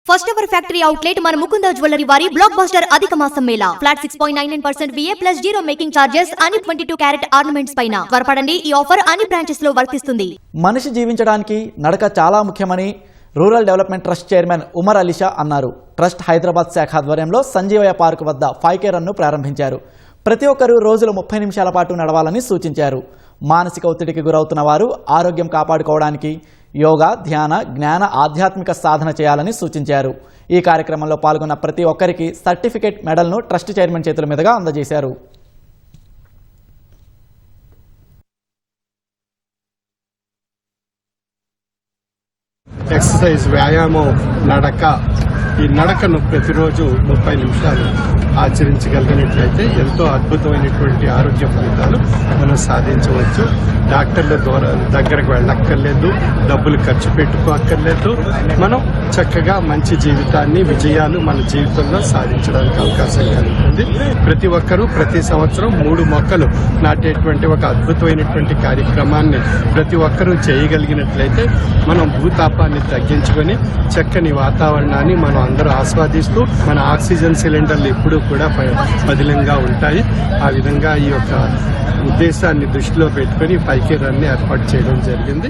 First ever factory outlet మన Mukunda jewellery వారి block buster అధిక మాసం Mela flat 6.99% VA plus 0 making charges అన్ని 22 క్యారెట్ ఆర్నమెంట్స్ పైన త్వరపడండి. ఈ ఆఫర్ అన్ని బ్రాంచెస్ లో వర్తిస్తుంది. మనిషి జీవించడానికి నడక చాలా ముఖ్యమని rural development trust chairman Umar Alisha అన్నారు. ట్రస్ట్ హైదరాబాద్ శాఖ ఆధ్వర్యంలో సంజీవయ్య పార్క్ వద్ద 5K రన్ను ప్రారంభించారు. ప్రతి ఒక్కరూ రోజులో 30 నిమిషాల పాటు నడవాలని సూచించారు. మానసిక ఒత్తిడికి గురవుతున్న వారు ఆరోగ్యం కాపాడుకోవడానికి యోగా, ధ్యాన, జ్ఞాన, ఆధ్యాత్మిక సాధన చేయాలని సూచించారు. ఈ కార్యక్రమంలో పాల్గొన్న ప్రతి ఒక్కరికి సర్టిఫికేట్, మెడల్ను ట్రస్ట్ చైర్మన్ చేతుల మీదుగా అందజేశారు. ఎక్సర్సైజ్, వ్యాయామం, నడక. ఈ నడకను ప్రతిరోజు 30 నిమిషాలు ఆచరించగలిగినట్లయితే ఎంతో అద్భుతమైనటువంటి ఆరోగ్య ఫలితాలు మనం సాధించవచ్చు. డాక్టర్ల ద్వారా దగ్గరకు వెళ్ళక్కర్లేదు, డబ్బులు ఖర్చు పెట్టుకోక్కర్లేదు. మనం చక్కగా మంచి జీవితాన్ని, విజయాలు మన జీవితంలో సాధించడానికి అవకాశం కలుగుతుంది. ప్రతి ఒక్కరూ ప్రతి సంవత్సరం 3 మొక్కలు నాటేటువంటి ఒక అద్భుతమైనటువంటి కార్యక్రమాన్ని ప్రతి ఒక్కరూ చేయగలిగినట్లయితే మనం భూతాపాన్ని తగ్గించుకొని చక్కని వాతావరణాన్ని మనం అందరూ ఆస్వాదిస్తూ మన ఆక్సిజన్ సిలిండర్లు ఎప్పుడూ కూడా పదిలంగా ఉంటాయి. ఆ విధంగా ఈ యొక్క ఉద్దేశాన్ని దృష్టిలో పెట్టుకుని 5K రన్ ఏర్పాటు చేయడం జరిగింది.